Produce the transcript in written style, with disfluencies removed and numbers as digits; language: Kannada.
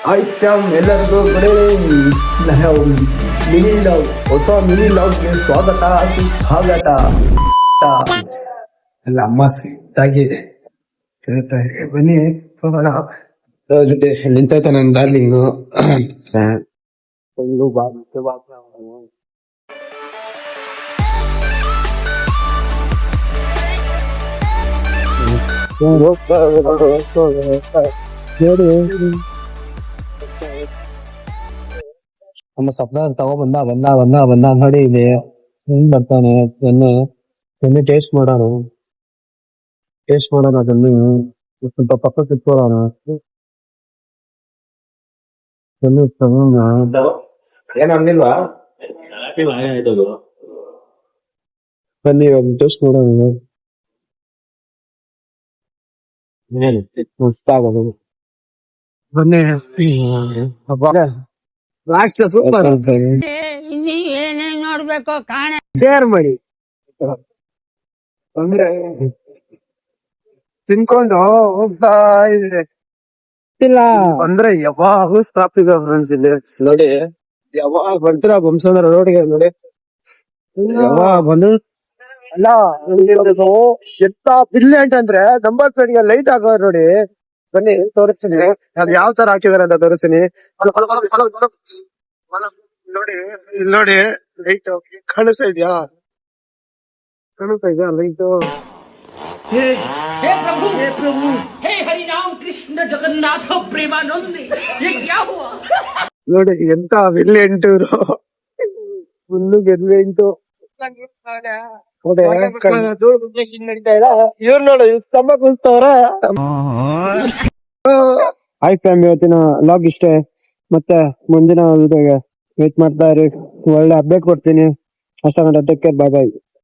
ಆಯ್ತಾಮ್ ಎಲ್ಲರಿಗೂ ಮಿನಿ ಲವ್ ಹೊಸ ಮಿನಿ ಲವ್ಗೆ ಸ್ವಾಗತ ಸುಸ್ವಾಗತ. ಎಲ್ಲ ಅಮ್ಮ ಸಿಟ್ಟಾಗಿದೆ ಹೇಳ್ತಾರೆ ಬನ್ನಿ ಹೋಗೋಣ. ನಿಂತೈತೆ ನನ್ನ ಡಾರ್ಲಿಂಗು ನಮ್ಮ ಸಪ್ನ ತಗೋ ಬಂದ ನೋಡಿ ಇದೆ ಹೆಂಗ್ ಬರ್ತಾನೆ. ಎಣ್ಣೆ ಟೇಸ್ಟ್ ಮಾಡೋಣ ಅದನ್ನು ಸ್ವಲ್ಪ ಪಕ್ಕಕ್ಕೆ ಇಟ್ಕೊಳ್ಳೋಣ. ಏನ್ ಅನ್ನಿಲ್ವಾ? ಬನ್ನಿ ಒಂದು ಟೇಸ್ಟ್ ಮಾಡೋಣ. ಬನ್ನಿ ಲಾಸ್ಟ್ ಸೂಪರ್ ಏನೇನ್ ನೋಡ್ಬೇಕು ಕಾಣ ಶೇರ್ ಮಾಡಿ ಅಂದ್ರೆ ತಿನ್ಕೊಂಡು ಹೋಗ್ತಾ ಇದ್ರೆ ಇಲ್ಲ ಅಂದ್ರೆ ಯಾವಾಗ ಸ್ಟಾಪ್ ಇದೆ ಫ್ರೆಂಡ್ಸ್. ಇಲ್ಲಿ ನೋಡಿ ಯಾವಾಗ ಬರ್ತೀರಾ ಬೊಮ್ಸಂದ್ರ ರೋಡ್ಗೆ ನೋಡಿ ಯಾವಾಗ ಬಂದು ಅಲ್ಲ ಎತ್ತ ಬ್ರಿಲಿಯಂಟ್ ಅಂದ್ರೆ ನಂಬರ್ ಪ್ಲೇಟ್ಗೆ ಲೈಟ್ ಹಾಕೋ ನೋಡಿ. ಬನ್ನಿ ತೋರಿಸ್ತೀನಿ ಅದು ಯಾವ ತರ ಹಾಕಿದಾರೆ ಅಂತ ತೋರಿಸ್ತೀನಿ. ನೋಡಿ ಇಲ್ಲಿ ನೋಡಿ ಲೈಟ್ ಕಾಣಿಸ್ತಾ ಇದೆಯಾ ಲೈಟ್. हे प्रभु हे हरि राम कृष्ण जगन्नाथ प्रेमानंद ये क्या हुआ? ನೋಡಿ ಎಂತ ವಿಲ್ಲೆಂಟು ಫುಲ್ಲು ಗೆಲ್ಲೆಂಟು. ಇವ್ರು ನೋಡು ತಮ್ಮ ಕೂಸ್ತವ್ರ. ಹಾಯ್ ಫ್ಯಾಮಿಲಿ, ಇವತ್ತಿನ ಲಾಗ್ ಇಷ್ಟೇ. ಮತ್ತೆ ಮುಂದಿನ ವಿಡಿಯೋಗೆ ವೇಟ್ ಮಾಡ್ತಾ ಇರಿ. ಒಳ್ಳೆ ಅಪ್ಡೇಟ್ ಕೊಡ್ತೀನಿ. ಅಷ್ಟ ಟೇಕ್ ಕೇರ್, ಬಾಯ್ ಬಾಯ್.